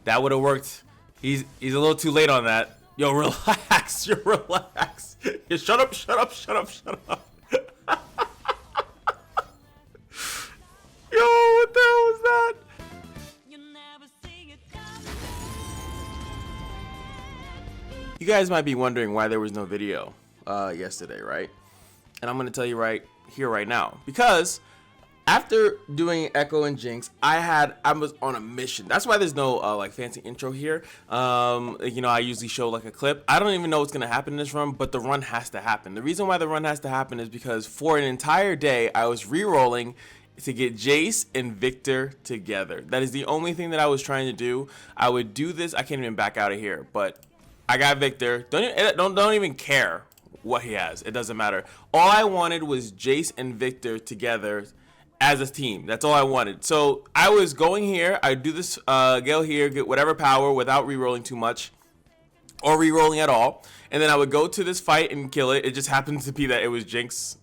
That would have worked. He's a little too late on that. Yo, relax. Yo, relax. Yo, shut up, shut up, shut up, shut up. Yo, what the hell was that? You guys might be wondering why there was no video yesterday, right? And I'm gonna tell you right here, right now, because after doing Echo and Jinx, I was on a mission. That's why there's no like fancy intro here. You know, I usually show like a clip. I don't even know what's gonna happen in this run, but the run has to happen. The reason why the run has to happen is because for an entire day, I was re-rolling to get Jayce and Viktor together. That is the only thing that I was trying to do. I would do this. I can't even back out of here, but I got Viktor. Don't even care what he has. It doesn't matter. All I wanted was Jayce and Viktor together as a team. That's all I wanted. So I was going here. I do this Gale here, get whatever power without re-rolling too much or re-rolling at all. And then I would go to this fight and kill it. It just happened to be that it was Jinx.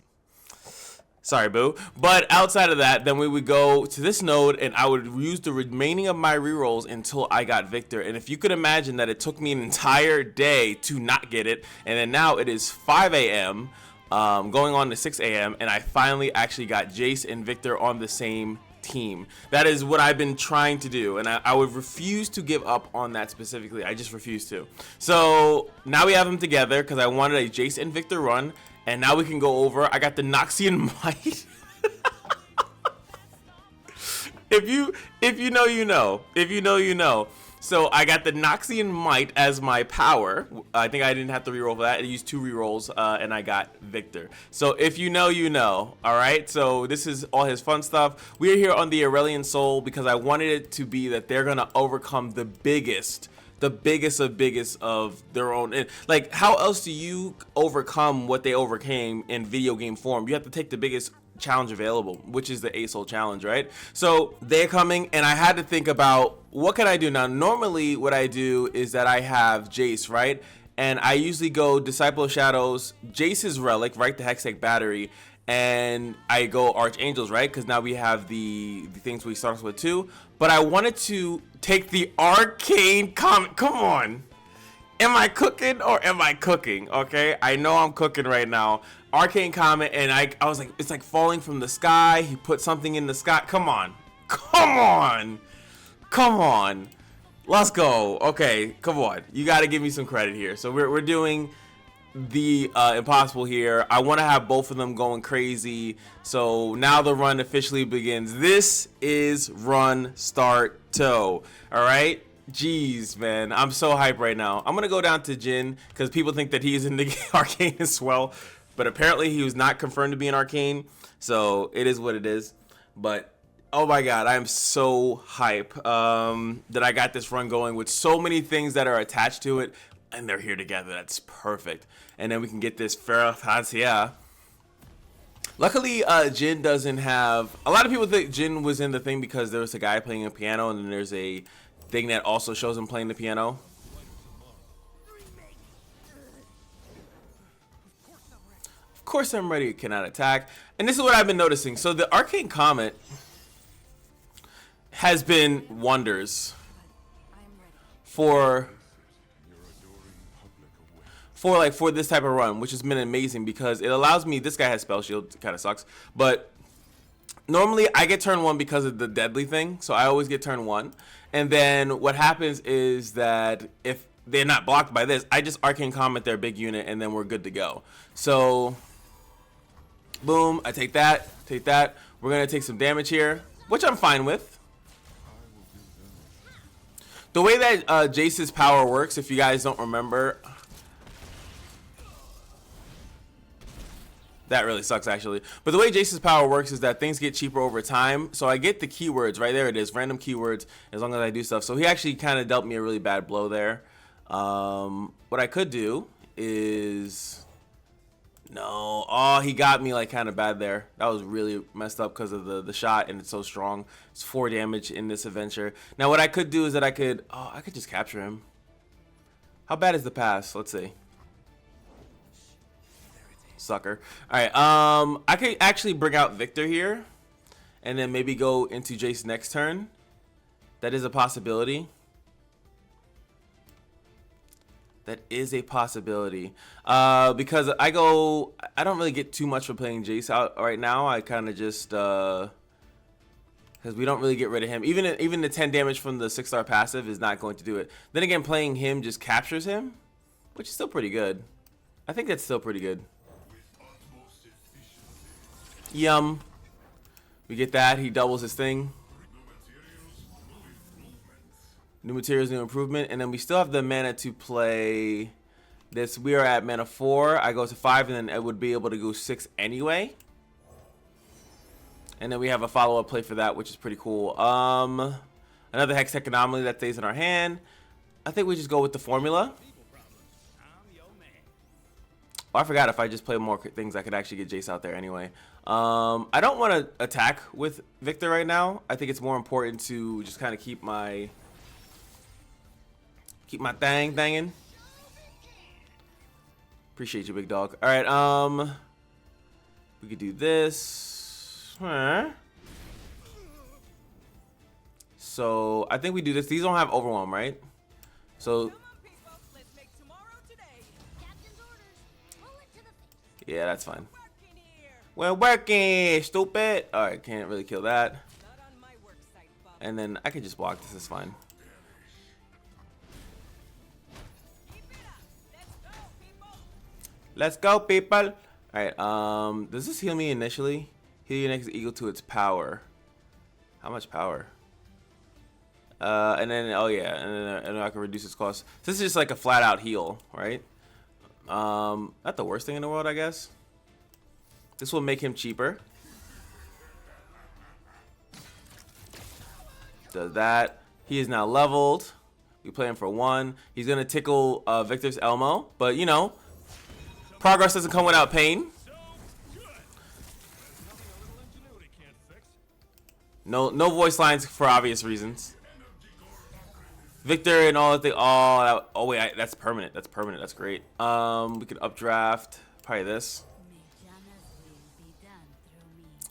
Sorry, boo. But outside of that, then we would go to this node and I would use the remaining of my rerolls until I got Viktor. And if you could imagine that it took me an entire day to not get it, and then now it is 5 a.m. Going on to 6 a.m. and I finally actually got Jayce and Viktor on the same team. That is what I've been trying to do, and I would refuse to give up on that specifically. I just refuse to. So now we have them together because I wanted a Jayce and Viktor run. And now we can go over. I got the Noxian Might. If you know, you know. If you know, you know. So I got the Noxian Might as my power. I think I didn't have to reroll for that. I used 2 rerolls, and I got Viktor. So if you know, you know. All right. So this is all his fun stuff. We're here on the Aurelian Soul because I wanted it to be that they're gonna overcome the biggest of their own. And like, how else do you overcome what they overcame in video game form? You have to take the biggest challenge available, which is the 8 soul challenge, right? So they're coming and I had to think about what can I do now. Normally what I do is that I have Jayce, right? And I usually go Disciple of Shadows, Jayce's Relic, right? The Hextech Battery, and I go Archangels, right? Because now we have the things we start with too. But I wanted to take the Arcane Comet. Come on. Am I cooking or am I cooking? Okay, I know I'm cooking right now. Arcane Comet, and I was like, it's like falling from the sky. He put something in the sky. Come on. Come on. Come on. Let's go. Okay, come on. You got to give me some credit here. So we're doing the impossible here. I want to have both of them going crazy. So now the run officially begins. This is run STARTO. All right. Jeez, man, I'm so hyped right now. I'm gonna go down to Jin because people think that he's in the arcane as well, but apparently he was not confirmed to be an arcane. So it is what it is. But oh my god, I am so hype that I got this run going with so many things that are attached to it. And they're here together. That's perfect. And then we can get this Ferrafacia. Luckily, Jin doesn't have... A lot of people think Jin was in the thing because there was a guy playing a piano, and then there's a thing that also shows him playing the piano. Of course I'm ready. Cannot attack. And this is what I've been noticing. So the Arcane Comet has been wonders for this type of run, which has been amazing because it allows me. This guy has spell shield, kind of sucks, but normally I get turn 1 because of the deadly thing, so I always get turn 1. And then what happens is that if they're not blocked by this, I just Arcane Comet their big unit, and then we're good to go. So boom, I take that. We're gonna take some damage here, which I'm fine with. The way that Jayce's power works, if you guys don't remember. That really sucks, actually. But the way Jayce's power works is that things get cheaper over time. So I get the keywords, right there it is, random keywords, as long as I do stuff. So he actually kind of dealt me a really bad blow there. What I could do is... No. Oh, he got me like kind of bad there. That was really messed up because of the shot, and it's so strong. It's 4 damage in this adventure. Now what I could do is that I could just capture him. How bad is the pass? Let's see. Sucker. All right. I could actually bring out Viktor here, and then maybe go into Jayce next turn. That is a possibility. That is a possibility. Because I don't really get too much for playing Jayce out right now. I kind of just, because we don't really get rid of him. Even the 10 damage from the 6-star passive is not going to do it. Then again, playing him just captures him, which is still pretty good. I think that's still pretty good. Yum. We get that. He doubles his thing. New materials, new improvement. And then we still have the mana to play this. We are at mana 4. I go to 5, and then I would be able to go 6 anyway. And then we have a follow-up play for that, which is pretty cool. Another Hextech Anomaly that stays in our hand. I think we just go with the formula. Oh, I forgot if I just play more things, I could actually get Jayce out there anyway. I don't want to attack with Viktor right now. I think it's more important to just kind of keep my thing thangin'. Appreciate you, big dog. All right, we could do this. So I think we do this. These don't have overwhelm, right? So yeah, that's fine. We're working, stupid. All right, can't really kill that. And then I could just block. This is fine. Let's go, people. All right. Does this heal me initially? Heal your next equal to its power. How much power? And then oh yeah, and then I can reduce its cost. This is just like a flat out heal, right? Not the worst thing in the world, I guess. This will make him cheaper. Does that. He is now leveled. We play him for 1. He's gonna tickle Viktor's Elmo, but you know, progress doesn't come without pain. No voice lines for obvious reasons. Viktor and all that. Oh wait, that's permanent. That's permanent. That's great. We could updraft probably this.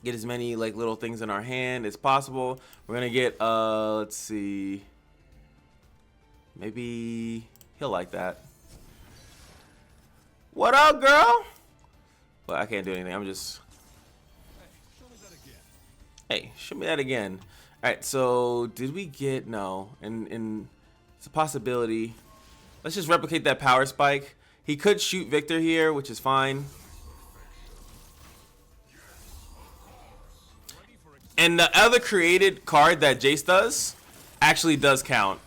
Get as many like little things in our hand as possible. We're gonna get let's see. Maybe he'll like that. What up, girl? Well, I can't do anything. I'm just. Hey, show me that again. All right. So did we get no? And it's a possibility. Let's just replicate that power spike. He could shoot Viktor here, which is fine. And the other created card that Jayce does actually does count.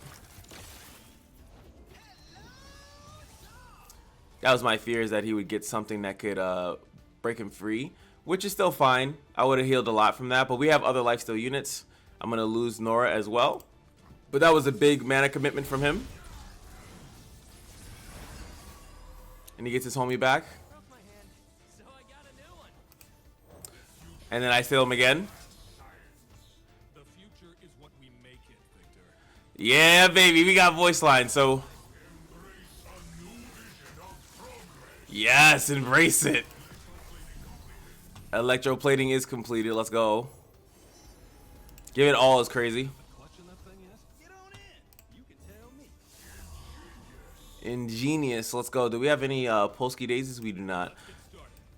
That was my fear, is that he would get something that could break him free, which is still fine. I would have healed a lot from that, but we have other lifesteal units. I'm going to lose Nora as well. But that was a big mana commitment from him. And he gets his homie back. And then I steal him again. Yeah, baby, we got voice lines, so yes, embrace it. Electroplating is completed. Let's go. Give it all is crazy. Ingenious. Let's go. Do we have any Polsky daisies? We do not.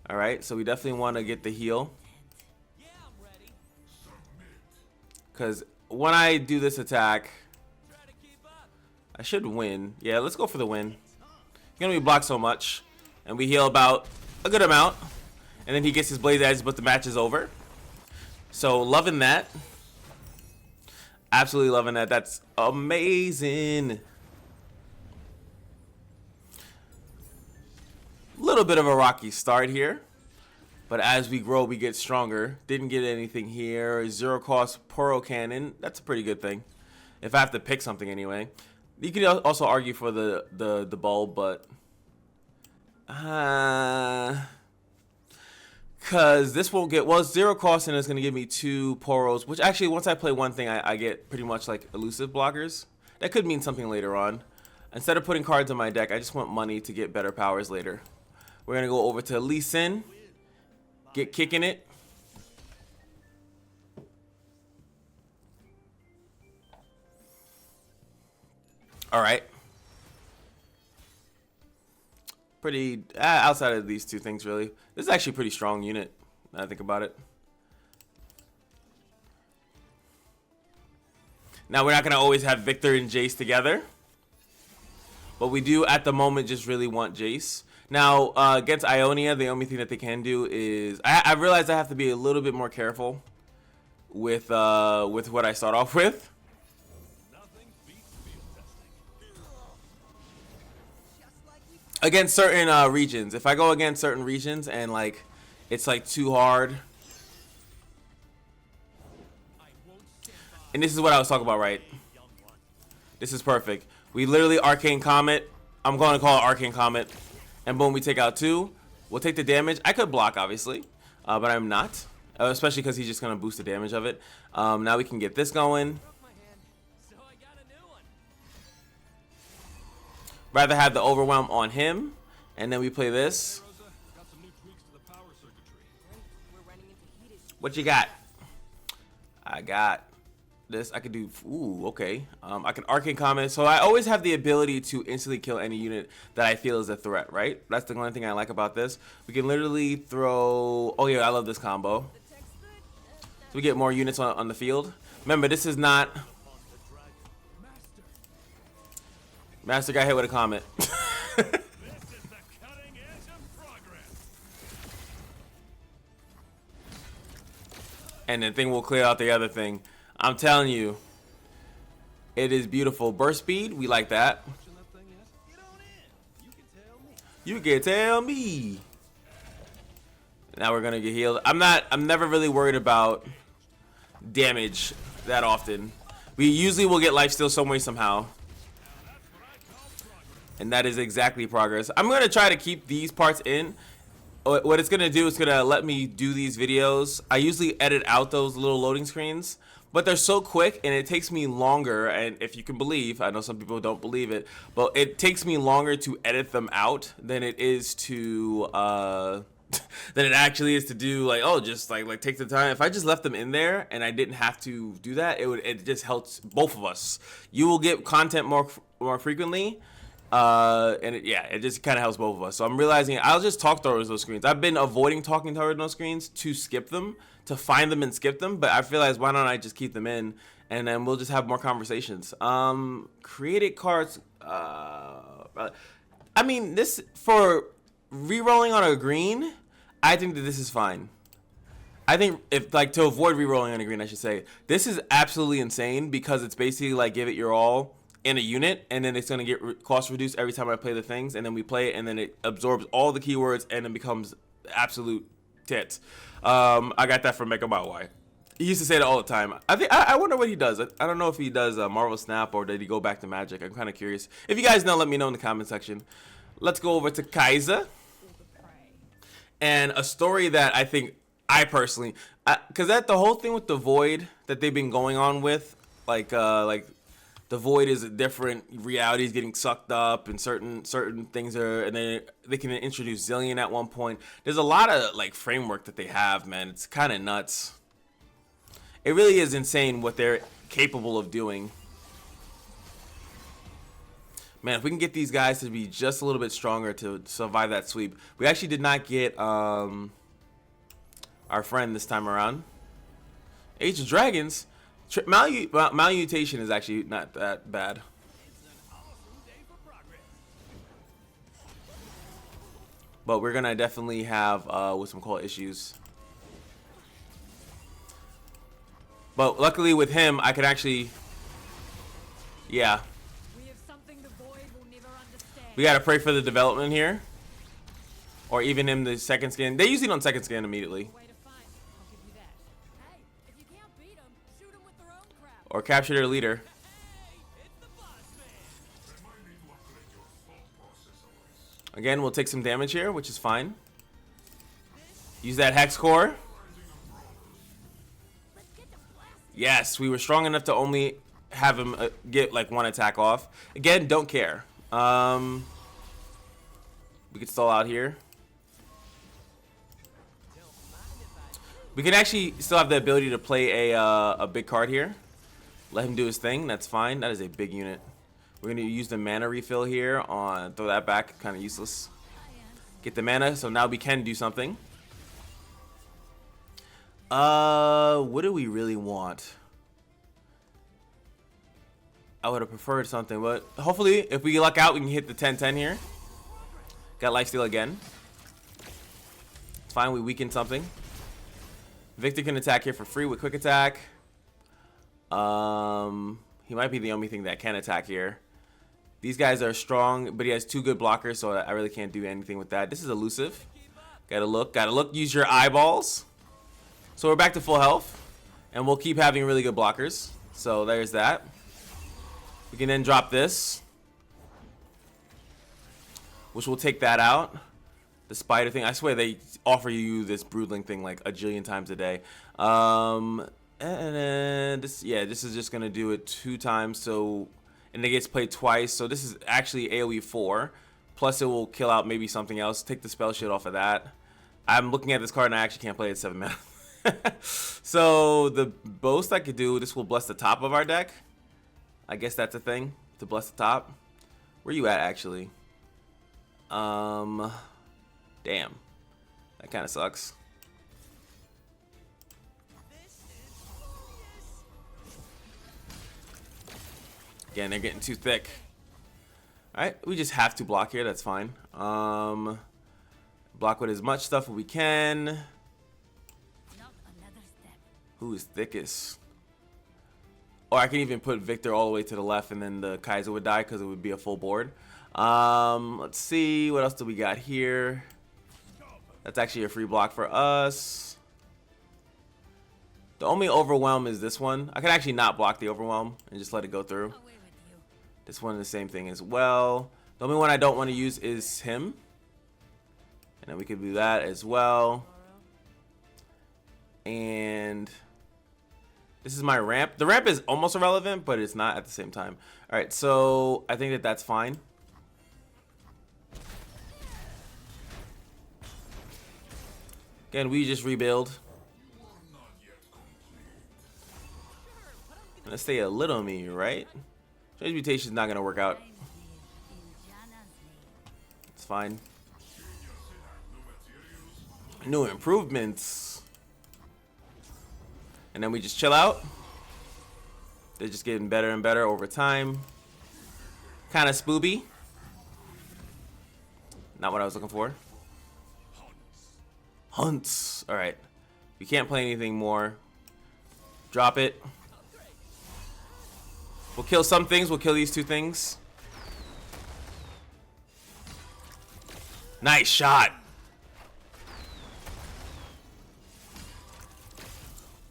All right, so we definitely want to get the heal. Because when I do this attack, I should win. Yeah, let's go for the win. You're gonna be blocked so much, and we heal about a good amount, and then he gets his Blaze Edge, but the match is over. So loving that. Absolutely loving that. That's amazing. Little bit of a rocky start here, but as we grow, we get stronger. Didn't get anything here. 0 cost Poro Cannon. That's a pretty good thing. If I have to pick something anyway. You could also argue for the bulb, but because this won't get, well, it's 0 cost and it's gonna give me 2 Poros, which actually once I play one thing, I get pretty much like elusive blockers. That could mean something later on. Instead of putting cards on my deck, I just want money to get better powers later. We're gonna go over to Lee Sin, get kicking it. All right. pretty outside of these two things, really. This is actually a pretty strong unit. Now I think about it. Now we're not gonna always have Viktor and Jayce together, but we do at the moment just really want Jayce. Now against Ionia, the only thing that they can do is I realize I have to be a little bit more careful with what I start off with. Against certain regions, if I go against certain regions and like it's like too hard. And this is what I was talking about, right? This is perfect. We literally Arcane Comet. I'm going to call it Arcane Comet. And boom, we take out 2. We'll take the damage. I could block, obviously, but I'm not. Especially because he's just going to boost the damage of it. Now we can get this going. Rather have the overwhelm on him. And then we play this. What you got? I got this. I could do, ooh, okay. I can Arcane Comet. So I always have the ability to instantly kill any unit that I feel is a threat, right? That's the only thing I like about this. We can literally throw, oh yeah, I love this combo. So we get more units on the field. Remember, this is not, Master got hit with a comet. And the thing will clear out the other thing. I'm telling you, it is beautiful. Burst speed, we like that. You can tell me. Now we're gonna get healed. I'm never really worried about damage that often. We usually will get lifesteal some way somehow. And that is exactly progress. I'm gonna try to keep these parts in. What it's gonna do is gonna let me do these videos. I usually edit out those little loading screens, but they're so quick and it takes me longer. And if you can believe, I know some people don't believe it, but it takes me longer to edit them out than it is to than it actually is to do like, oh, just like take the time. If I just left them in there and I didn't have to do that, it just helps both of us. You will get content more frequently. And it just kind of helps both of us. So I'm realizing I'll just talk towards those screens. I've been avoiding talking towards those screens to skip them, to find them and skip them, but I realized why don't I just keep them in and then we'll just have more conversations. Created cards, I mean, this for re-rolling on a green, I think that this is fine. I think if like to avoid re-rolling on a green, I should say this is absolutely insane because it's basically like give it your all in a unit, and then it's going to get cost reduced every time I play the things, and then we play it, and then it absorbs all the keywords, and it becomes absolute tits. I got that from Mega Y. He used to say that all the time. I wonder what he does. I don't know if he does Marvel Snap or did he go back to Magic. I'm kind of curious. If you guys know, let me know in the comment section. Let's go over to Kaiser. And a story that I think I personally, because that the whole thing with the Void that they've been going on with, like the Void is a different realities getting sucked up, and certain things are, and they can introduce Zillion at one point. There's a lot of like framework that they have, man. It's kind of nuts. It really is insane what they're capable of doing. Man, if we can get these guys to be just a little bit stronger to survive that sweep. We actually did not get our friend this time around. Age of Dragons. Malmutation is actually not that bad. But we're gonna definitely have with some core issues. But luckily with him, I could actually, yeah. We gotta pray for the development here, or even him the second skin. They usually don't second skin immediately. Or capture their leader. Again, we'll take some damage here, which is fine. Use that Hex Core. Yes, we were strong enough to only have him get like one attack off. Again, don't care. We could stall out here. We can actually still have the ability to play a big card here. Let him do his thing. That's fine. That is a big unit. We're going to use the mana refill here on, throw that back. Kind of useless. Get the mana, so now we can do something. What do we really want? I would have preferred something, but hopefully, if we luck out, we can hit the 10-10 here. Got lifesteal again. It's fine, we weaken something. Viktor can attack here for free with quick attack. He might be the only thing that can attack here. These guys are strong, but he has 2 good blockers, so I really can't do anything with that. This is elusive. Gotta look, use your eyeballs. So we're back to full health, and we'll keep having really good blockers. So there's that. We can then drop this, which will take that out. The spider thing, I swear they offer you this broodling thing like a jillion times a day. And then this, yeah, this is just gonna do it 2 times. So, and it gets played twice. So this is actually AoE 4. Plus it will kill out maybe something else. Take the spell shit off of that. I'm looking at this card and I actually can't play it 7 mana. So the most I could do, this will bless the top of our deck. I guess that's a thing, to bless the top. Where you at, actually? Damn. That kind of sucks. Again, they're getting too thick. Alright, we just have to block here, that's fine. Block with as much stuff as we can. Who is thickest? Or I can even put Viktor all the way to the left and then the Kaiser would die because it would be a full board. Let's see, what else do we got here? That's actually a free block for us. The only overwhelm is this one. I can actually not block the overwhelm and just let it go through. This one is the same thing as well. The only one I don't want to use is him. And then we could do that as well. And this is my ramp. The ramp is almost irrelevant, but it's not at the same time. All right, so I think that that's fine. Again, we just rebuild. Let's stay a little me, right? Transmutation is not gonna work out. It's fine. New improvements. And then we just chill out. They're just getting better and better over time. Kind of spooby. Not what I was looking for. Hunts. Alright. We can't play anything more. Drop it. We'll kill some things. We'll kill these 2 things. Nice shot.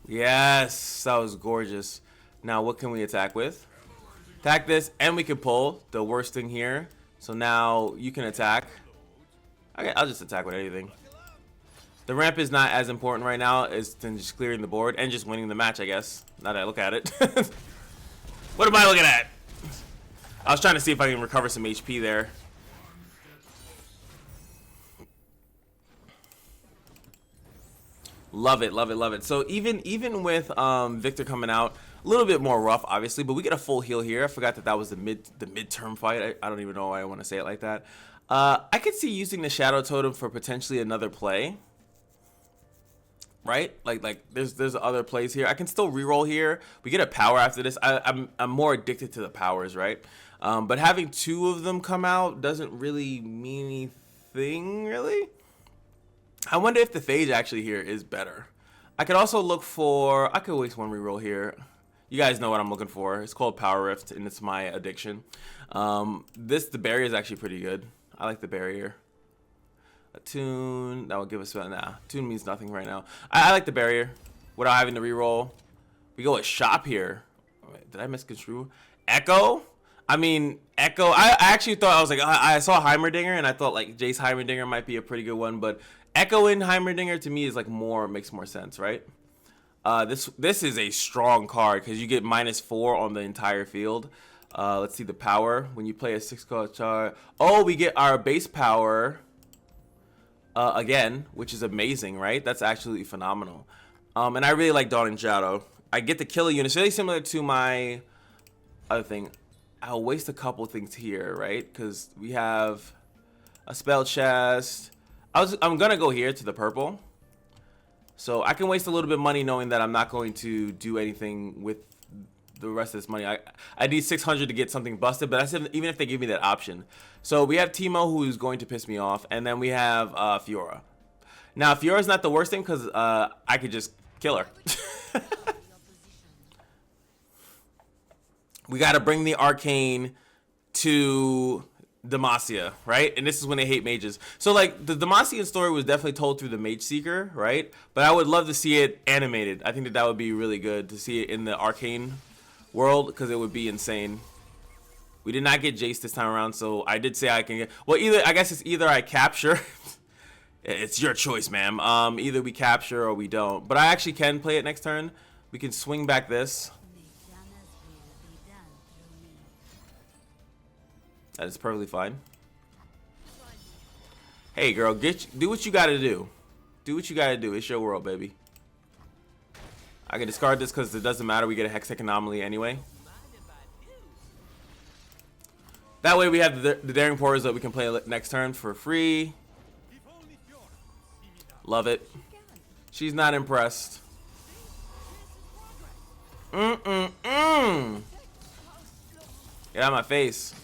Yes, that was gorgeous. Now, what can we attack with? Attack this, and we can pull the worst thing here. So now you can attack. Okay, I'll just attack with anything. The ramp is not as important right now as than just clearing the board and just winning the match, I guess. Now that I look at it. What am I looking at? I was trying to see if I can recover some HP there. Love it, love it, love it. So even with Viktor coming out a little bit more rough, obviously, but we get a full heal here. I forgot that was the midterm fight. I don't even know why I want to say it like that. I could see using the Shadow Totem for potentially another play. Right? Like there's other plays here. I can still reroll here. We get a power after this. I'm more addicted to the powers, right? But having 2 of them come out doesn't really mean anything, really. I wonder if the Phage actually here is better. I could also look for... I could waste 1 reroll here. You guys know what I'm looking for. It's called Power Rift, and it's my addiction. The barrier is actually pretty good. I like the barrier. A tune. That will give us... Nah, tune means nothing right now. I like the barrier without having to reroll. We go with Shop here. Wait, did I misconstrue? Echo? I mean, Echo... I actually thought... I was like... I saw Heimerdinger, and I thought, like, Jayce Heimerdinger might be a pretty good one, but... Echo in Heimerdinger to me is like makes more sense, right? This is a strong card because you get -4 on the entire field. Let's see the power when you play a 6-card char. Oh, we get our base power again, which is amazing, right? That's absolutely phenomenal. And I really like Dawning Shadow. I get to kill a unit. It's really similar to my other thing. I'll waste a couple things here, right? Because we have a spell chest. I'm gonna go here to the purple, so I can waste a little bit of money knowing that I'm not going to do anything with the rest of this money. I need 600 to get something busted, but that's even if they give me that option. So we have Teemo, who's going to piss me off, and then we have Fiora. Now Fiora's not the worst thing because I could just kill her. We got to bring the arcane to Demacia, right? And this is when they hate mages. So like the Demacian story was definitely told through the Mage Seeker, right? But I would love to see it animated. I think that that would be really good to see it in the arcane world because it would be insane. We did not get Jayce this time around, so I did say I can get, well, either I guess it's either I capture. It's your choice, ma'am. Either we capture or we don't. But I actually can play it next turn. We can swing back this. That is perfectly fine. Hey, girl, do what you gotta do. Do what you gotta do. It's your world, baby. I can discard this because it doesn't matter. We get a Hextech Anomaly anyway. That way we have the Daring Pourers that we can play next turn for free. Love it. She's not impressed. Get out of my face.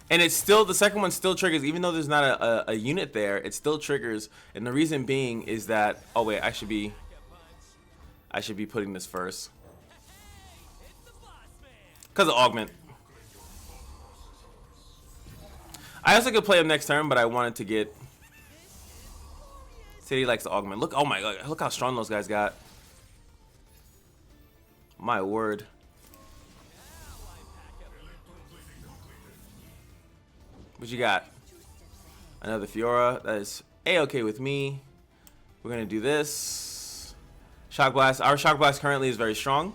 And it's still, the second one still triggers, even though there's not a unit there, it still triggers. And the reason being is that, oh wait, I should be putting this first. Because of Augment. I also could play him next turn, but I wanted to get, City likes to Augment. Look, oh my god, look how strong those guys got. My word. What you got? Another Fiora. That is A-okay with me. We're gonna do this. Shock Blast. Our Shock Blast currently is very strong.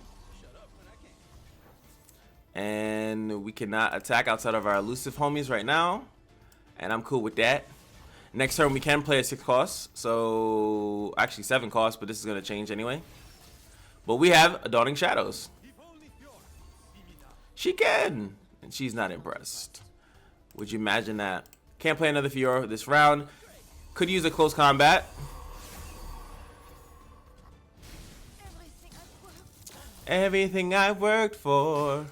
And we cannot attack outside of our elusive homies right now. And I'm cool with that. Next turn we can play a 6 cost. So actually 7 cost, but this is gonna change anyway. But we have a Dawning Shadows. She can. And she's not impressed. Would you imagine that? Can't play another Fiora this round. Could use a close combat. Everything I worked for.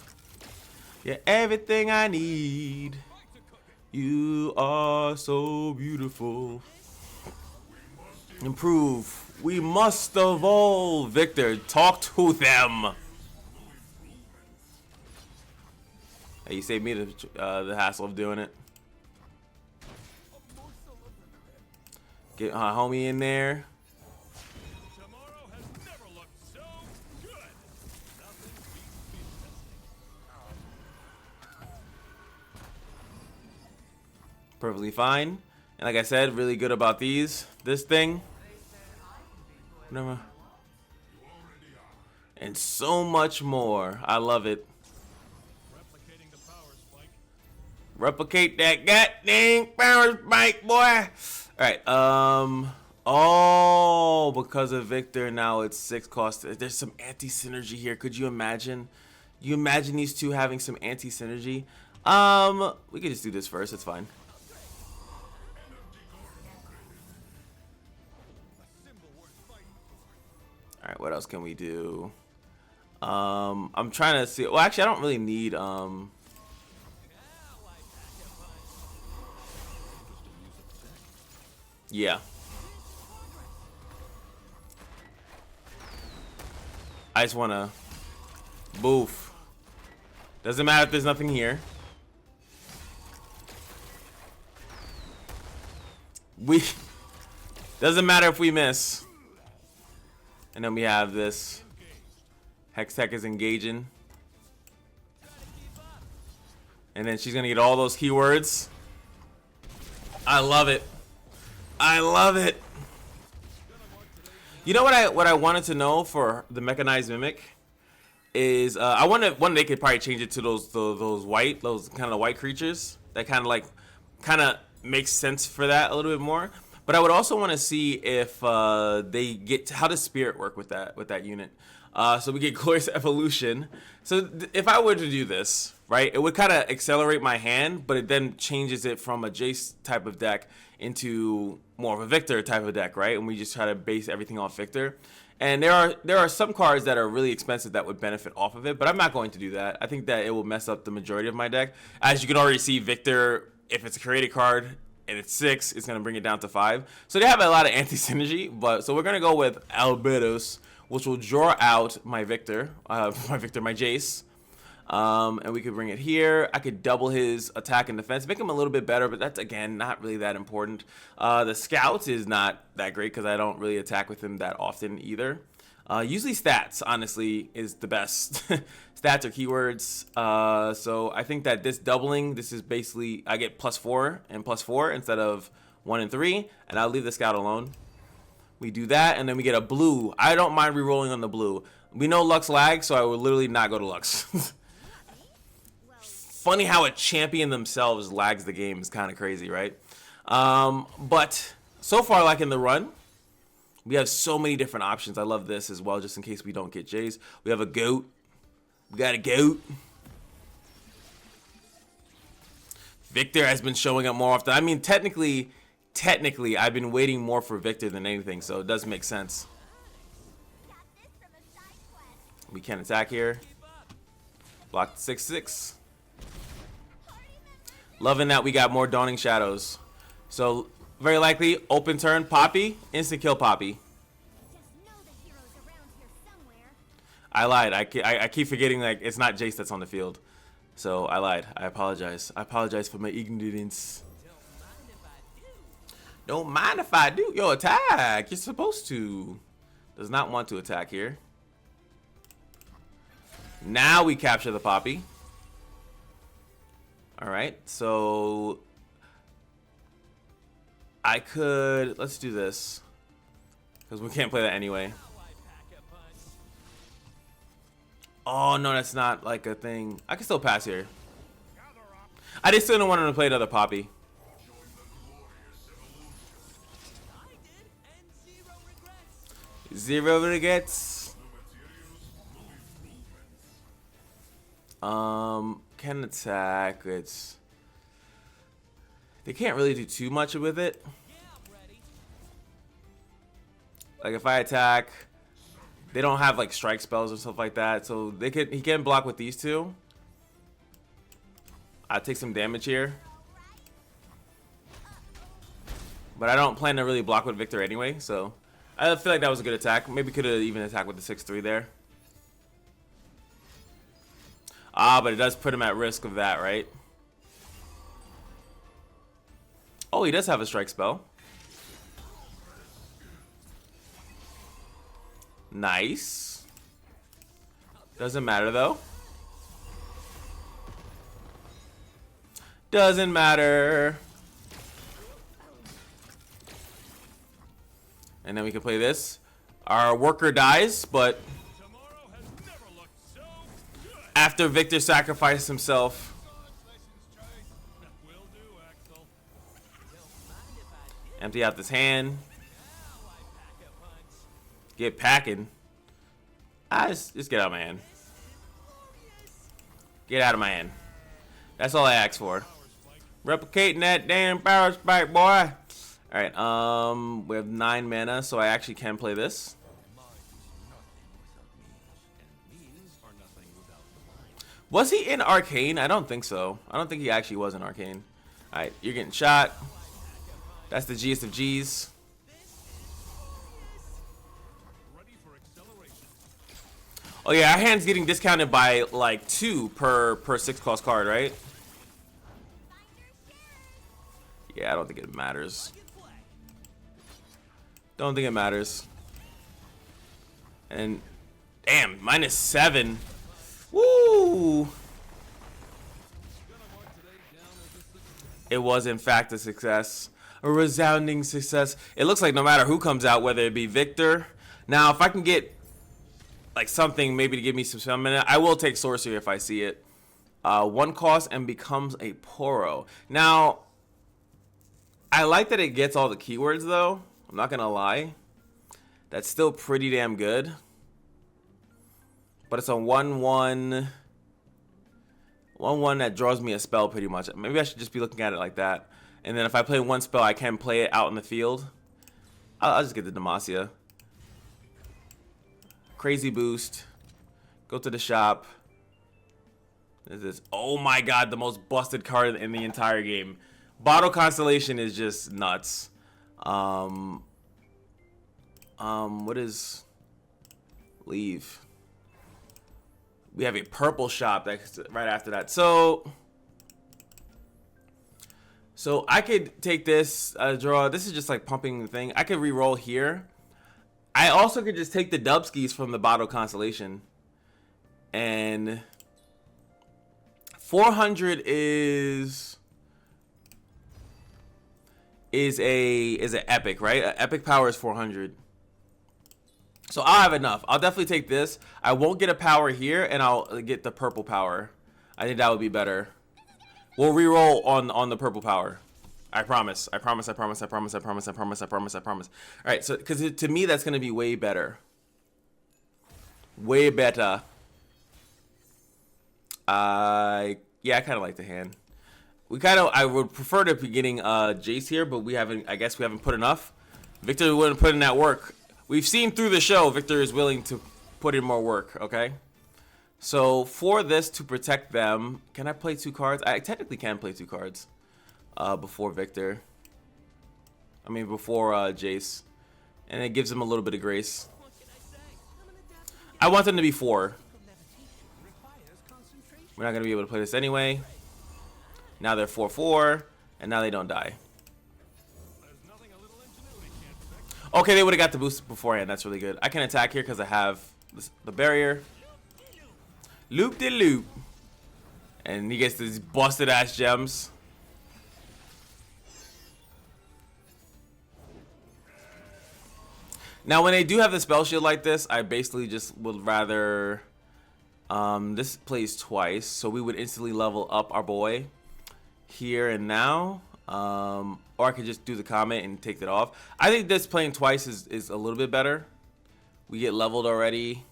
Yeah, everything I need. You are so beautiful. Improve. We must evolve. Viktor, talk to them. Hey, you saved me the hassle of doing it. Get my homie in there. Perfectly fine. And like I said, really good about these. This thing. Never. And so much more. I love it. Replicate that goddamn power spike, boy. Alright, oh, because of Viktor, now it's 6 cost. There's some anti-synergy here. Could you imagine? You imagine these two having some anti-synergy? We could just do this first, it's fine. Alright, what else can we do? I'm trying to see. Well, actually, I don't really need, yeah. I just want to boof. Doesn't matter if there's nothing here. Doesn't matter if we miss. And then we have this. Hextech is engaging. And then she's going to get all those keywords. I love it. I love it. You know what I wanted to know for the mechanized mimic is I wanted one they could probably change it to those kind of white creatures that kind of makes sense for that a little bit more. But I would also want to see if they get how does Spirit work with that unit. So we get Glorious Evolution. So if I were to do this, right, it would kind of accelerate my hand, but it then changes it from a Jayce type of deck into more of a Viktor type of deck, right? And we just try to base everything off Viktor. And there are some cards that are really expensive that would benefit off of it, but I'm not going to do that. I think that it will mess up the majority of my deck. As you can already see, Viktor, if it's a created card and it's 6, it's going to bring it down to 5. So they have a lot of anti-synergy, but so we're going to go with Albedos, which will draw out my Viktor, my Jayce. And we could bring it here. I could double his attack and defense, make him a little bit better, but that's, again, not really that important. The Scout is not that great because I don't really attack with him that often either. Usually stats, honestly, is the best. Stats are keywords. So I think that this doubling, this is basically, I get +4 and +4 instead of 1 and 3, and I'll leave the Scout alone. We do that, and then we get a blue. I don't mind re-rolling on the blue. We know Lux lags, so I would literally not go to Lux. Funny how a champion themselves lags the game. Is kind of crazy, right? But so far, like in the run, we have so many different options. I love this as well, just in case we don't get Jayce. We have a goat. We got a goat. Viktor has been showing up more often. I mean, technically, I've been waiting more for Viktor than anything, so it does make sense. We can attack here. Block 6/6. Loving that we got more Dawning Shadows. So, very likely, open turn, Poppy, instant kill Poppy. I lied. I keep forgetting, like, it's not Jayce that's on the field. So, I lied. I apologize. I apologize for my ignorance. Don't mind if I do. Yo, attack. You're supposed to. Does not want to attack here. Now we capture the Poppy. Alright, so I could, let's do this, because we can't play that anyway. Oh no, that's not like a thing. I can still pass here. I just still don't want him to play another Poppy. Zero regrets. Can attack. It's, they can't really do too much with it. Like if I attack, they don't have like strike spells or stuff like that, so they could, he can block with these two. I take some damage here, but I don't plan to really block with Viktor anyway, so I feel like that was a good attack. Maybe could have even attacked with the 6/3 there. Ah, but it does put him at risk of that, right? Oh, he does have a strike spell. Nice. Doesn't matter, though. Doesn't matter. And then we can play this. Our worker dies, but after Viktor sacrificed himself, empty out this hand, get packing. Just get out of my hand. Get out of my hand. That's all I asked for. Replicating that damn power spike, boy. All right, we have 9 mana, so I actually can play this. Was he in Arcane? I don't think so. I don't think he actually was in Arcane. Alright, you're getting shot. That's the G's of G's. Oh yeah, our hand's getting discounted by like 2 per 6 cost card, right? Yeah, I don't think it matters. Don't think it matters. And damn, -7. Woo! It was in fact a success. A resounding success. It looks like no matter who comes out, whether it be Viktor. Now, if I can get like something maybe to give me some stamina, I will take Sorcery if I see it. 1 cost and becomes a Poro. Now, I like that it gets all the keywords though. I'm not gonna lie. That's still pretty damn good. But it's a 1/1 that draws me a spell pretty much. Maybe I should just be looking at it like that. And then if I play one spell, I can play it out in the field. I'll just get the Demacia. Crazy boost. Go to the shop. This is, oh my god, the most busted card in the entire game. Bottle Constellation is just nuts. What is leave? We have a purple shop that's right after that. So I could take this draw. This is just like pumping the thing. I could re-roll here. I also could just take the Dubskis from the Bottle Constellation. And 400 is an epic, right? An epic power is 400. So I'll have enough. I'll definitely take this. I won't get a power here, and I'll get the purple power. I think that would be better. We'll re-roll on the purple power. I promise. I promise. I promise. I promise. I promise. I promise. I promise. I promise. All right. So, because to me, that's gonna be way better. Way better. Yeah, I kind of like the hand. I would prefer to be getting Jayce here, but I guess we haven't put enough. Viktor wouldn't put in that work. We've seen through the show, Viktor is willing to put in more work, okay? So for this to protect them, can I play 2 cards? I technically can play 2 cards before Viktor. I mean, before Jayce. And it gives them a little bit of grace. I want them to be 4. We're not going to be able to play this anyway. Now they're 4/4, and now they don't die. Okay, they would have got the boost beforehand. That's really good. I can attack here because I have the barrier. Loop de loop. And he gets these busted ass gems. Now, when they do have the spell shield like this, I basically just would rather... this plays twice, so we would instantly level up our boy here and now. Or I could just do the comment and take it off. I think this playing twice is a little bit better. We get leveled already.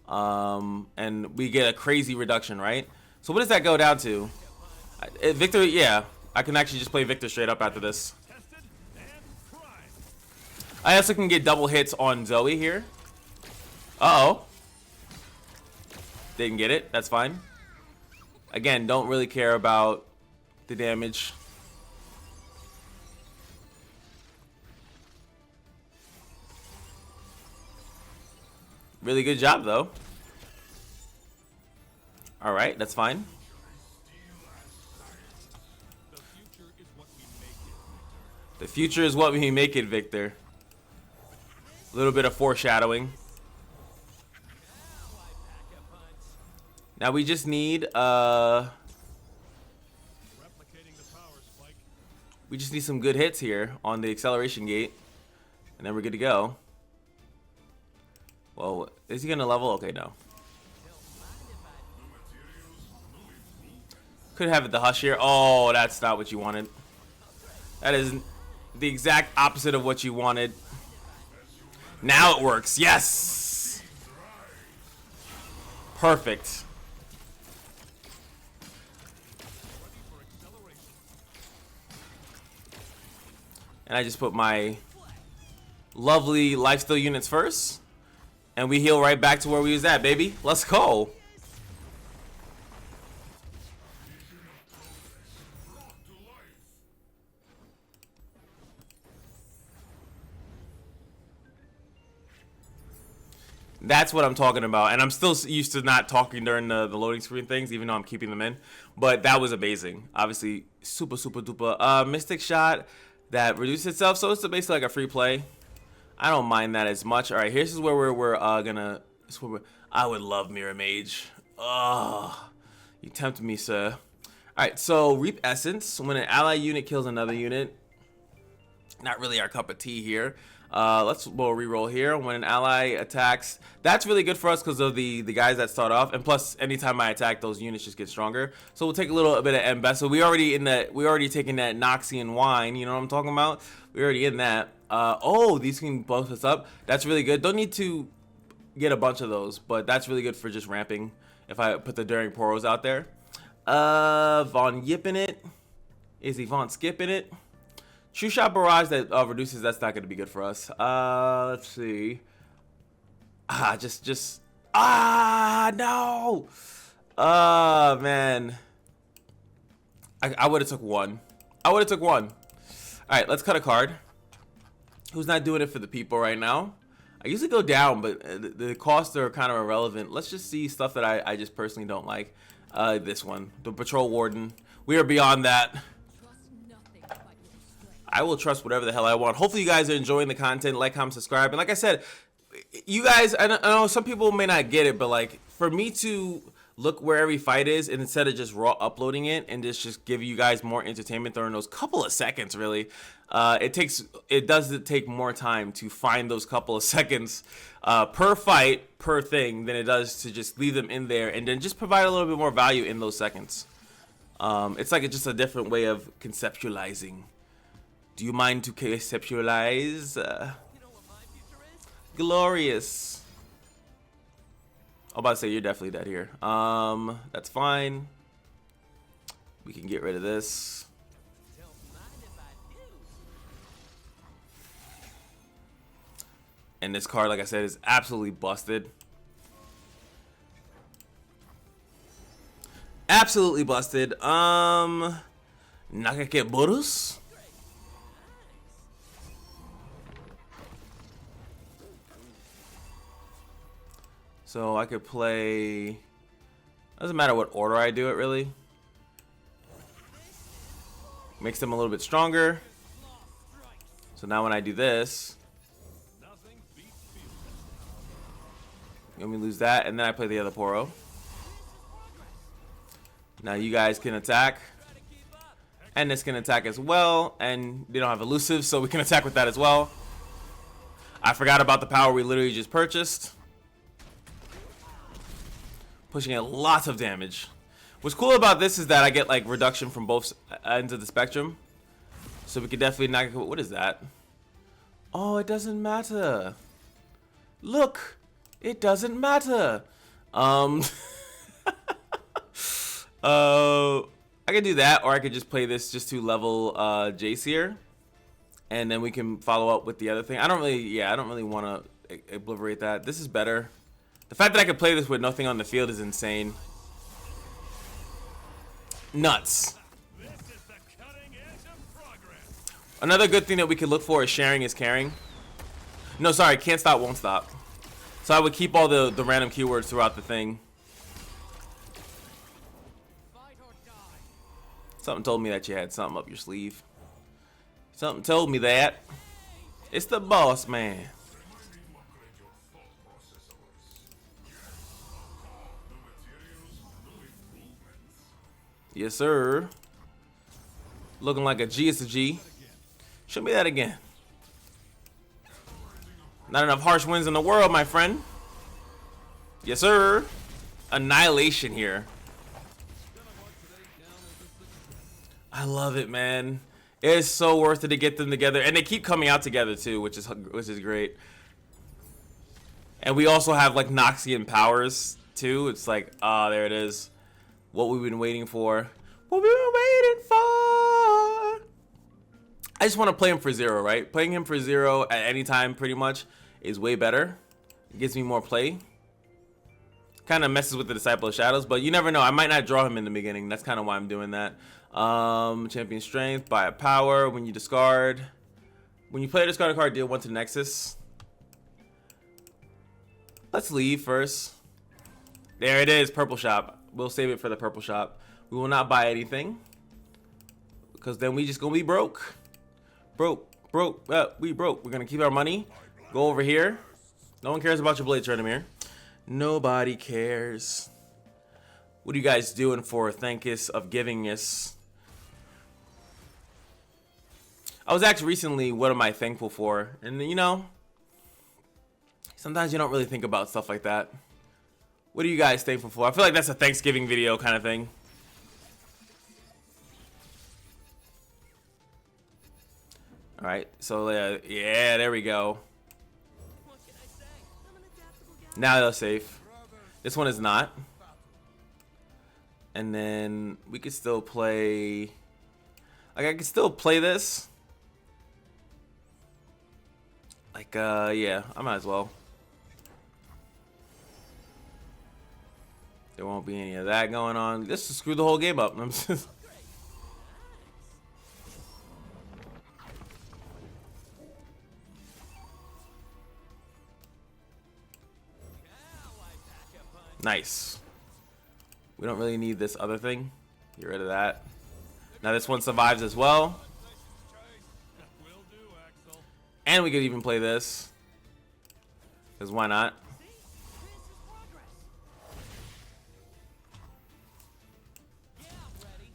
And we get a crazy reduction, right? So what does that go down to? Viktor, yeah. I can actually just play Viktor straight up after this. I also can get double hits on Zoe here. Uh-oh. Didn't get it. That's fine. Again, don't really care about the damage. Really good job, though. All right, that's fine. The future is what we make it, Viktor. A little bit of foreshadowing. Now we just need we just need some good hits here on the acceleration gate, and then we're good to go. Well, is he gonna level? Okay, no. Could have it the hush here. Oh, that's not what you wanted. That is the exact opposite of what you wanted. Now it works. Yes. Perfect. And I just put my lovely lifesteal units first. And we heal right back to where we was at, baby. Let's go. That's what I'm talking about. And I'm still used to not talking during the loading screen things, even though I'm keeping them in. But that was amazing. Obviously, super, super duper. Mystic Shot that reduces itself. So it's basically like a free play. I don't mind that as much. All right, here's where we're gonna... I would love Mirror Mage. Oh, you tempt me, sir. All right, so Reap Essence. When an ally unit kills another unit. Not really our cup of tea here. We'll re-roll here. When an ally attacks, that's really good for us because of the guys that start off, and plus anytime I attack, those units just get stronger. So we'll take a little bit of Embezzle. We already taking that Noxian Wine, you know what I'm talking about? We already in that. Oh, these can buff us up. That's really good. Don't need to get a bunch of those, but that's really good for just ramping if I put the Daring Poros out there. Von Yipping it. Is Yvonne skipping it? True Shot Barrage that reduces, that's not going to be good for us. Let's see. No! Man. I would have took one. Alright, let's cut a card. Who's not doing it for the people right now? I usually go down, but the costs are kind of irrelevant. Let's just see stuff that I just personally don't like. This one. The Patrol Warden. We are beyond that. I will trust whatever the hell I want. Hopefully you guys are enjoying the content. Like, comment, subscribe. And like I said, you guys, I know some people may not get it, but like for me to look where every fight is and instead of just raw uploading it and just give you guys more entertainment during those couple of seconds, really, it does take more time to find those couple of seconds per fight, per thing, than it does to just leave them in there and then just provide a little bit more value in those seconds. It's like just a different way of conceptualizing. Do you mind to conceptualize? Glorious. I'm about to say you're definitely dead here. That's fine. We can get rid of this. And this card, like I said, is absolutely busted. Absolutely busted. Nakake Borus. So I could play, doesn't matter what order I do it, really. Makes them a little bit stronger. So now when I do this, let me lose that, and then I play the other Poro. Now you guys can attack, and this can attack as well, and they don't have elusive, so we can attack with that as well. I forgot about the power we literally just purchased. Pushing in lots of damage. What's cool about this is that I get like reduction from both ends of the spectrum. So we could definitely knock. What is that? Oh, it doesn't matter. Look, it doesn't matter. I could do that, or I could just play this just to level Jayce here, and then we can follow up with the other thing. I don't really want to obliterate that. This is better. The fact that I could play this with nothing on the field is insane. Nuts. Another good thing that we could look for is sharing is caring. No, sorry, can't stop, won't stop. So I would keep all the random keywords throughout the thing. Something told me that you had something up your sleeve. Something told me that. It's the boss man. Yes, sir. Looking like a G is a G. Show me that again. Not enough harsh winds in the world, my friend. Yes, sir. Annihilation here. I love it, man. It is so worth it to get them together, and they keep coming out together too, which is great. And we also have like Noxian powers too. It's like, ah, there it is. What we've been waiting for. What we've been waiting for. I just want to play him for 0, right? Playing him for 0 at any time pretty much is way better. It gives me more play. Kind of messes with the Disciple of Shadows, but you never know. I might not draw him in the beginning. That's kind of why I'm doing that. Champion Strength, buy a power when you discard. When you play a discard card, deal 1 to Nexus. Let's leave first. There it is, Purple Shop. We'll save it for the Purple Shop. We will not buy anything, because then we just gonna be broke. We broke. We're gonna keep our money. Go over here. No one cares about your Blade Tournament. Nobody cares. What are you guys doing for Thankus of Givingness? I was asked recently, what am I thankful for? And you know, sometimes you don't really think about stuff like that. What are you guys thankful for? I feel like that's a Thanksgiving video kind of thing. All right, so yeah, there we go. Now they're safe. This one is not. And then we could still play. Like, I can still play this. Like, yeah, I might as well. There won't be any of that going on. Just to screw the whole game up. Nice. We don't really need this other thing. Get rid of that. Now this one survives as well. And we could even play this. Because why not?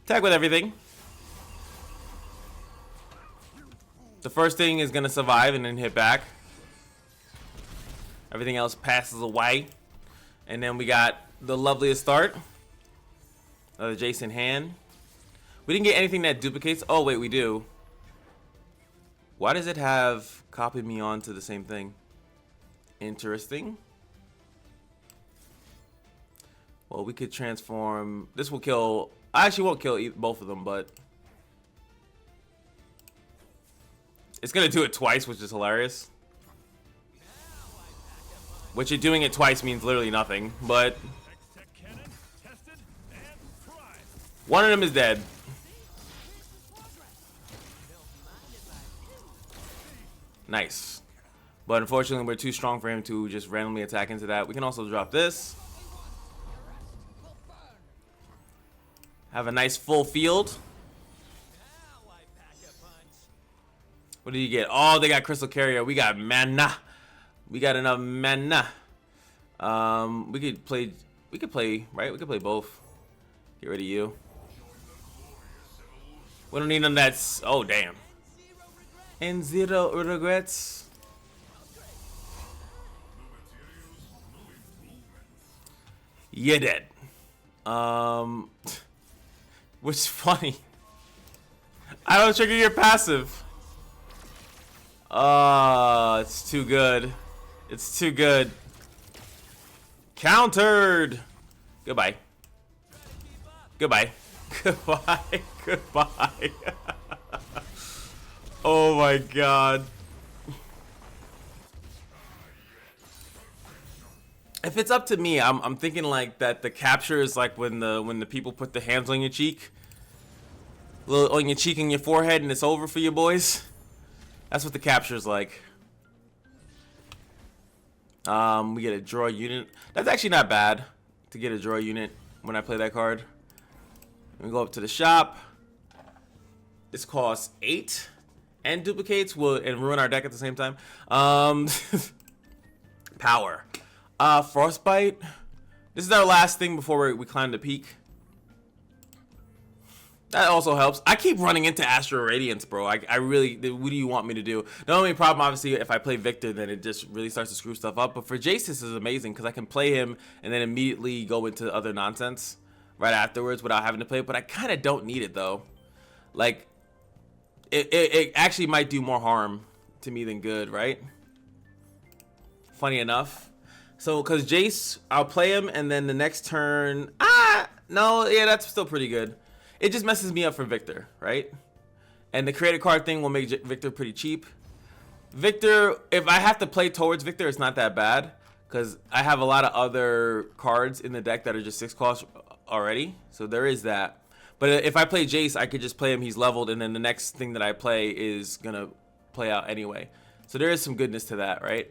Attack with everything. The first thing is going to survive and then hit back. Everything else passes away. And then we got the loveliest start. Another Jayce in hand. We didn't get anything that duplicates. Oh, wait, we do. Why does it have copied me onto the same thing? Interesting. Well, we could transform. This will kill. I actually won't kill both of them, but it's going to do it twice, which is hilarious. Which it doing it twice means literally nothing, but one of them is dead. Nice. But unfortunately, we're too strong for him to just randomly attack into that. We can also drop this. Have a nice full field. What do you get? Oh, they got Crystal Carrier. We got mana. We got enough mana. We could play, right? We could play both. Get rid of you. We don't need none of that. Oh, damn. And 0 regrets. You're dead. Which is funny. I don't trigger your passive. It's too good. It's too good. Countered. Goodbye. Goodbye. Goodbye. Goodbye. Oh my god. If it's up to me, I'm thinking like that the capture is like when the people put the hands on your cheek. Little on your cheek and your forehead and it's over for you boys. That's what the capture is like. We get a draw unit. That's actually not bad to get a draw unit when I play that card. We go up to the shop. This costs 8 and duplicates and ruin our deck at the same time. Power. Frostbite. This is our last thing before we climb the peak. That also helps. I keep running into Astral Radiance, bro. I really, what do you want me to do? The only problem, obviously, if I play Viktor, then it just really starts to screw stuff up. But for Jayce, this is amazing because I can play him and then immediately go into other nonsense right afterwards without having to play. But I kind of don't need it, though. Like, it actually might do more harm to me than good, right? Funny enough. So, because Jayce, I'll play him, and then the next turn... no, yeah, that's still pretty good. It just messes me up for Viktor, right? And the creative card thing will make Viktor pretty cheap. Viktor, if I have to play towards Viktor, it's not that bad. Because I have a lot of other cards in the deck that are just 6 costs already. So there is that. But if I play Jayce, I could just play him, he's leveled, and then the next thing that I play is going to play out anyway. So there is some goodness to that, right?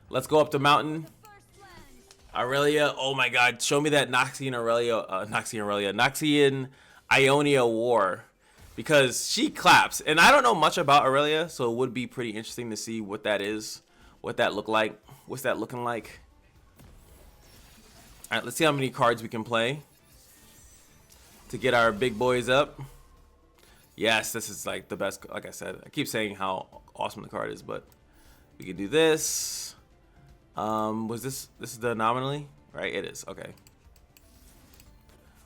Let's go up the mountain. Aurelia, oh my god, show me that Noxian Ionia War, because she claps, and I don't know much about Aurelia, so it would be pretty interesting to see what that is, what that look like, what's that looking like. All right, let's see how many cards we can play to get our big boys up. Yes, this is like the best. Like I said, I keep saying how awesome the card is, but we can do this. Was this is the anomaly, right? It is. Okay.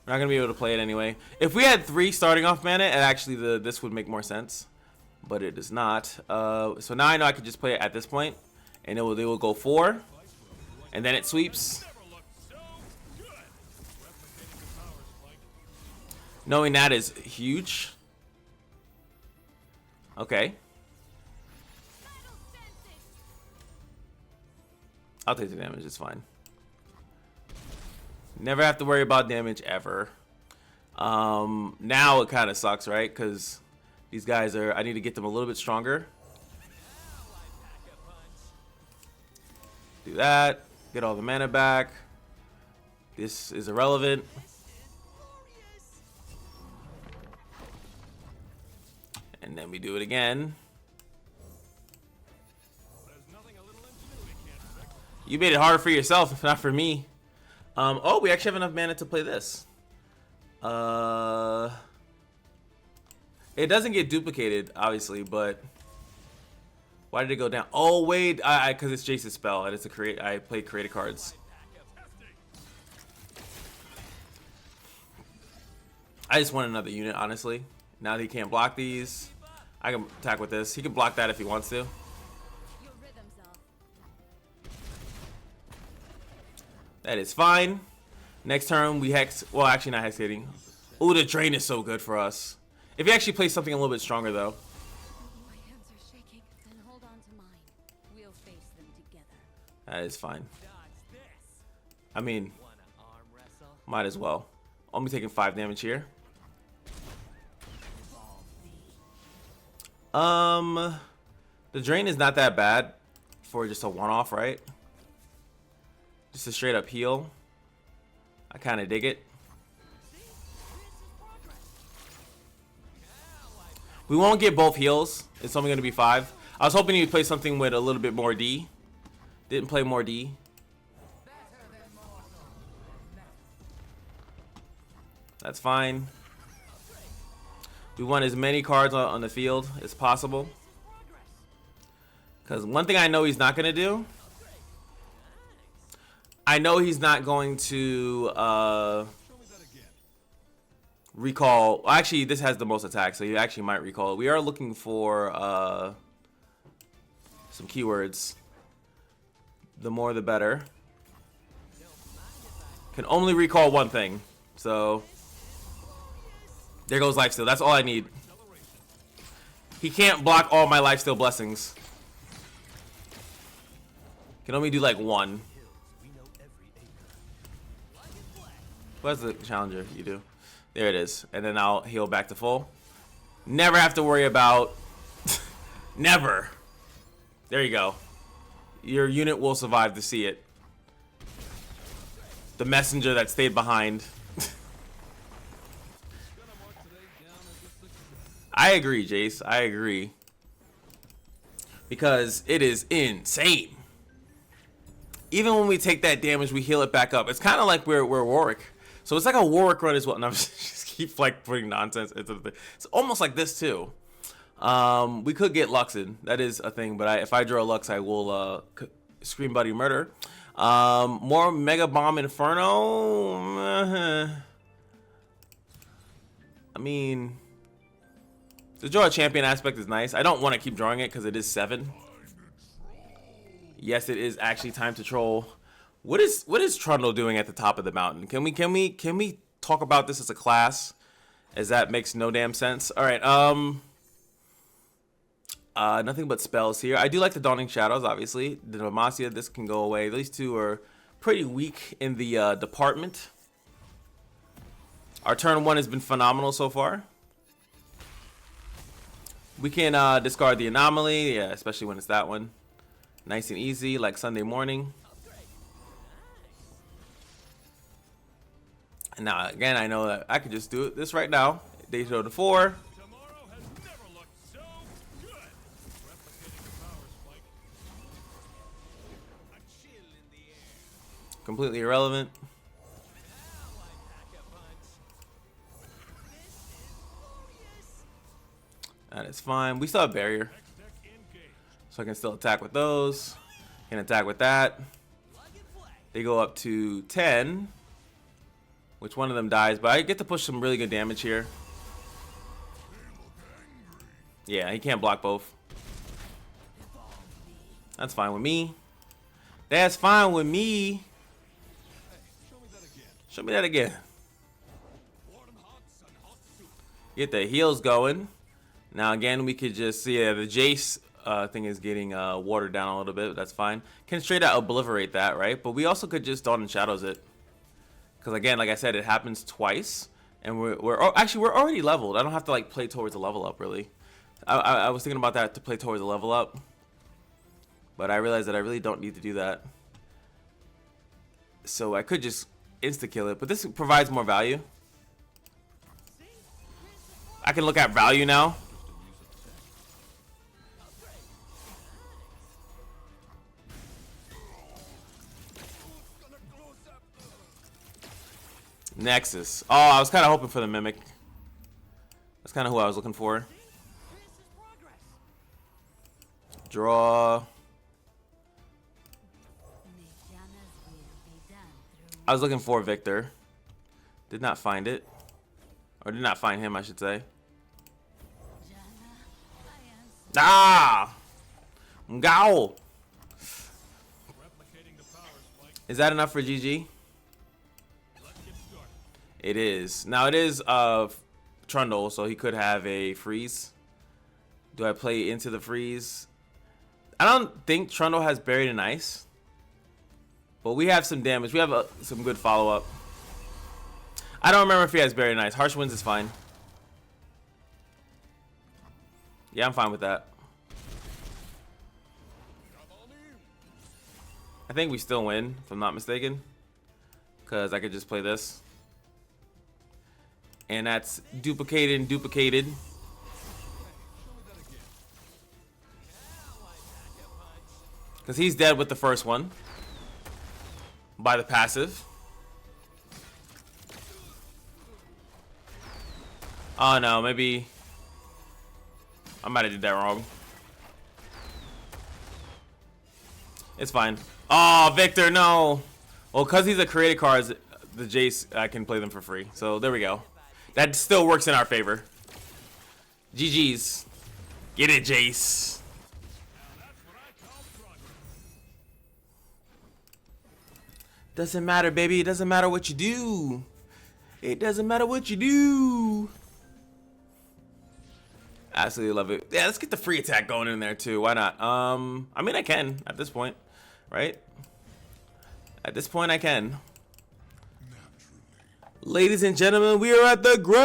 We're not gonna be able to play it anyway. If we had 3 starting off mana, and actually this would make more sense, but it does not. So now I know I could just play it at this point, and they will go 4, and then it sweeps. Knowing that is huge. Okay. I'll take the damage, it's fine. Never have to worry about damage ever. Now it kind of sucks, right? Because these guys are, I need to get them a little bit stronger. Do that. Get all the mana back. This is irrelevant. And then we do it again. You made it harder for yourself, not for me. Oh, we actually have enough mana to play this. It doesn't get duplicated, obviously, but why did it go down? Oh wait, because it's Jayce's spell and it's a create. I played creative cards. I just want another unit, honestly. Now that he can't block these, I can attack with this. He can block that if he wants to. That is fine. Next turn we hex. Well, actually not hex hitting. Ooh, the drain is so good for us. If he actually plays something a little bit stronger, though. My hands are shaking. Then hold on to mine. We'll face them together. That is fine. I mean, might as well. Only taking 5 damage here. The drain is not that bad for just a one-off, right? Just a straight up heal. I kind of dig it. We won't get both heals. It's only going to be 5. I was hoping you'd play something with a little bit more D. Didn't play more D. That's fine. We want as many cards on the field as possible. Because one thing I know he's not going to do. I know he's not going to recall. Well, actually, this has the most attack, so you actually might recall it. We are looking for some keywords. The more, the better. Can only recall one thing, so there goes lifesteal. That's all I need. He can't block all my lifesteal blessings. Can only do like 1. What's the challenger? You do. There it is. And then I'll heal back to full. Never have to worry about. Never. There you go. Your unit will survive to see it. The messenger that stayed behind. I agree, Jayce. I agree. Because it is insane. Even when we take that damage, we heal it back up. It's kind of like we're Warwick. So it's like a Warwick run as well. No, just keep like putting nonsense into the thing. It's almost like this too. We could get Luxin. That is a thing. But if I draw a Lux, I will Scream Buddy Murder. More Mega Bomb Inferno. I mean, the draw a champion aspect is nice. I don't want to keep drawing it because it is 7. Yes, it is actually time to troll. What is Trundle doing at the top of the mountain? Can we talk about this as a class? As that makes no damn sense. All right. Nothing but spells here. I do like the Dawning Shadows, obviously. The Demacia, this can go away. These two are pretty weak in the department. Our turn 1 has been phenomenal so far. We can discard the Anomaly, yeah, especially when it's that one. Nice and easy, like Sunday morning. And now, again, I know that I could just do this right now. Day show to 4. Completely irrelevant. That is fine. We still have barrier. So I can still attack with those. Can attack with that. They go up to 10. Which one of them dies, but I get to push some really good damage here. Yeah, he can't block both. That's fine with me. That's fine with me. Show me that again. Get the heals going. Now again, we could just see the Jayce thing is getting watered down a little bit. That's fine. Can straight out obliterate that, right? But we also could just Dawn and Shadows it. Because again, like I said, it happens twice. And we're already leveled. I don't have to like play towards a level up, really. I was thinking about that to play towards a level up. But I realized that I really don't need to do that. So I could just insta-kill it. But this provides more value. I can look at value now. Nexus. Oh, I was kind of hoping for the Mimic. That's kind of who I was looking for. Draw. I was looking for Viktor. Did not find it. Or did not find him, I should say. Ah! Go! Is that enough for GG? It is. Now it is Trundle, so he could have a freeze. Do I play into the freeze? I don't think Trundle has Buried in Ice. But we have some damage. We have some good follow-up. I don't remember if he has Buried in Ice. Harsh Winds is fine. Yeah, I'm fine with that. I think we still win, if I'm not mistaken. Because I could just play this. And that's duplicated and duplicated. Because he's dead with the first one. By the passive. Oh no, maybe I might have did that wrong. It's fine. Oh, Viktor, no. Well, because he's a created card, the Jayce, I can play them for free. So there we go. That still works in our favor. GG's. Get it, Jayce. Doesn't matter, baby. It doesn't matter what you do. It doesn't matter what you do. Absolutely love it. Yeah, let's get the free attack going in there too. Why not? I mean, I can at this point, right? At this point, I can. Ladies and gentlemen, we are at the grand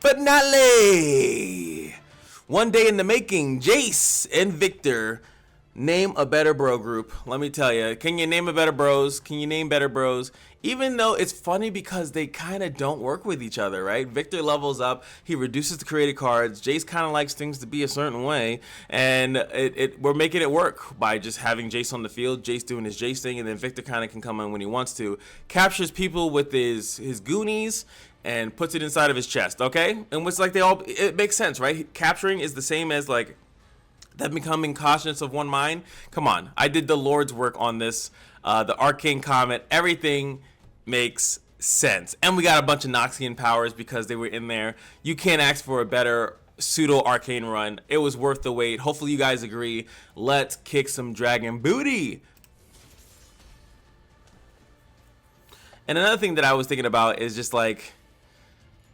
finale. One day in the making. Jayce and Viktor. Name a better bro group. Let me tell you. Can you name a better bros? Can you name better bros? Even though it's funny because they kind of don't work with each other, right? Viktor levels up. He reduces the created cards. Jayce kind of likes things to be a certain way. And we're making it work by just having Jayce on the field. Jayce doing his Jayce thing. And then Viktor kind of can come in when he wants to. Captures people with his goonies. And puts it inside of his chest, okay? And it's like it makes sense, right? Capturing is the same as like them becoming cautious of one mind. Come on, I did the Lord's work on this. The Arcane Comet, everything makes sense. And we got a bunch of Noxian powers because they were in there. You can't ask for a better pseudo arcane run. It was worth the wait. Hopefully you guys agree. Let's kick some dragon booty. And another thing that I was thinking about is just like,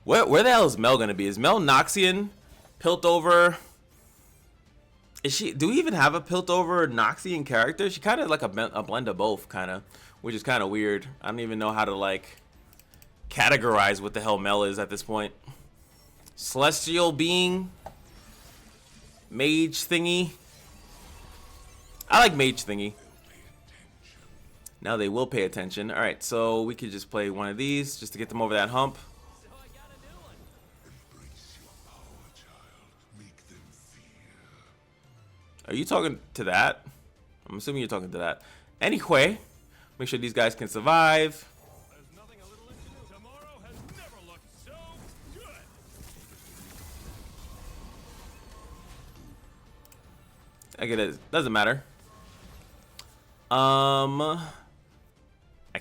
where the hell is Mel gonna be? Is Mel Noxian, Piltover? Do we even have a Piltover Noxian character? She kind of like a blend of both, kind of, which is kind of weird. I don't even know how to like categorize what the hell Mel is at this point. Celestial being, mage thingy. I like mage thingy. Now they will pay attention. All right, so we could just play one of these just to get them over that hump. Are you talking to that? I'm assuming you're talking to that. Anyway, make sure these guys can survive. I get it. Doesn't matter. I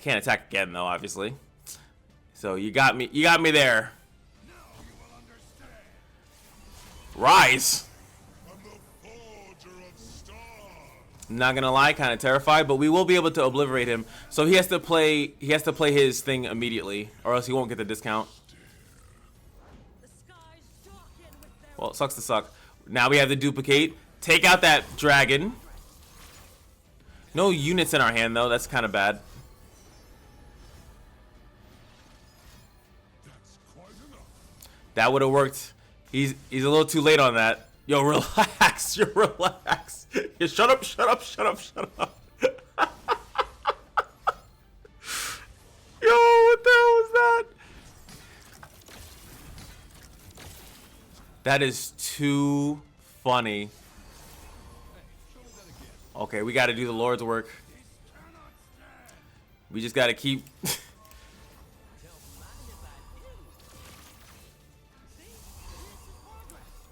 can't attack again though, obviously. So you got me. You got me there. Rise. Not gonna lie, kind of terrified, but we will be able to obliterate him. So he has to play his thing immediately, or else he won't get the discount. The skies Well, it sucks to suck. Now we have the duplicate. Take out that dragon. No units in our hand, though. That's kind of bad. That would have worked. He's a little too late on that. Yo, relax. You relax. Yo, shut up, shut up, shut up, shut up. Yo, what the hell was that? That is too funny. Okay, we got to do the Lord's work. We just got to keep...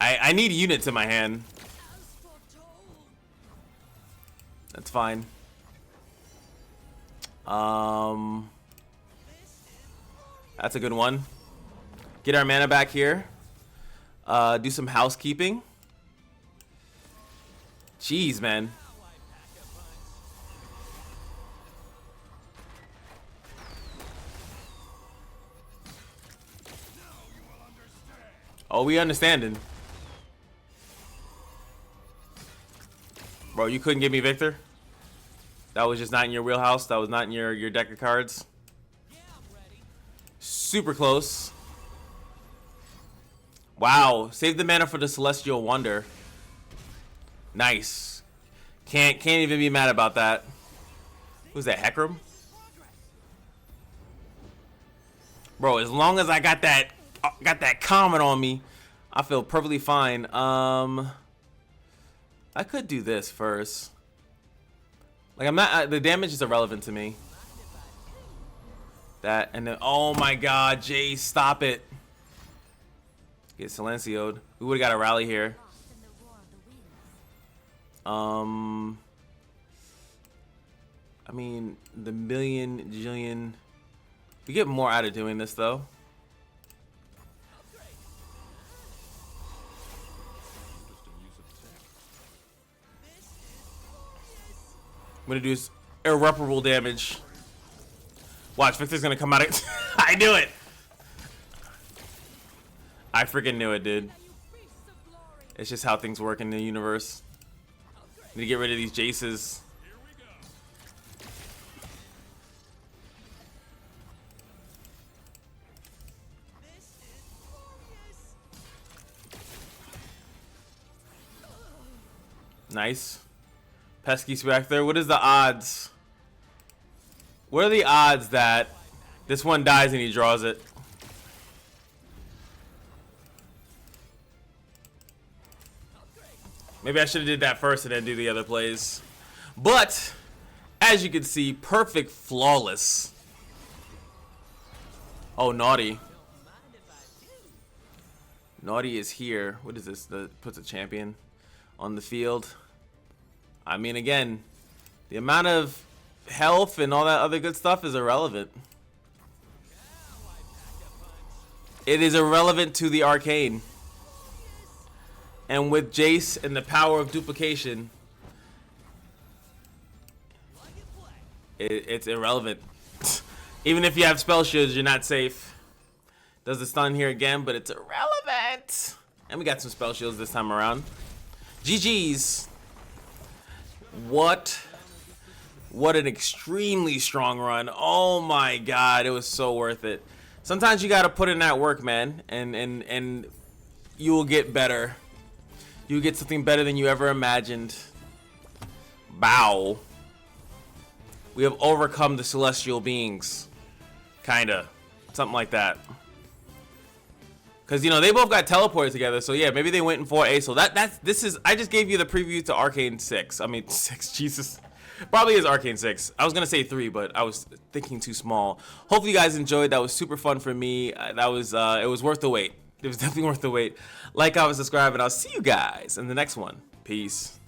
I need units in my hand. That's fine. That's a good one. Get our mana back here. Do some housekeeping. Jeez, man. Oh, we understanding. Bro, you couldn't give me Viktor? That was just not in your wheelhouse? That was not in your deck of cards? Super close. Wow, save the mana for the Celestial Wonder. Nice. Can't even be mad about that. Who's that, Hecarim? Bro, as long as I got that comment on me, I feel perfectly fine. I could do this first. Like, I'm not, the damage is irrelevant to me. That, and then, oh my god, Jayce, stop it. Get silencioed. We would've got a rally here. I mean, the jillion. We get more out of doing this, though. I'm gonna do irreparable damage. Watch, Viktor's gonna come out of I knew it! I freaking knew it, dude. It's just how things work in the universe. Need to get rid of these Jayces. Nice. Pesky's back there. What is the odds? What are the odds that this one dies and he draws it? Maybe I should have did that first and then do the other plays. But, as you can see, perfect, flawless. Oh, Naughty. Naughty is here. What is this? Puts a champion on the field. I mean, again, the amount of health and all that other good stuff is irrelevant. It is irrelevant to the arcane. And with Jayce and the power of duplication, it's irrelevant. Even if you have spell shields, you're not safe. Does the stun here again, but it's irrelevant. And we got some spell shields this time around. GG's. What an extremely strong run. Oh my god, it was so worth it. Sometimes you gotta put in that work, man, and you will get better. You get something better than you ever imagined. Bow. We have overcome the celestial beings. Kinda. Something like that. Because, you know, they both got teleported together. So, yeah, maybe they went in 4A. So, I just gave you the preview to Arcane 6. I mean, 6, Jesus. Probably is Arcane 6. I was going to say 3, but I was thinking too small. Hopefully you guys enjoyed. That was super fun for me. It was worth the wait. It was definitely worth the wait. Like, comment, subscribe, and I'll see you guys in the next one. Peace.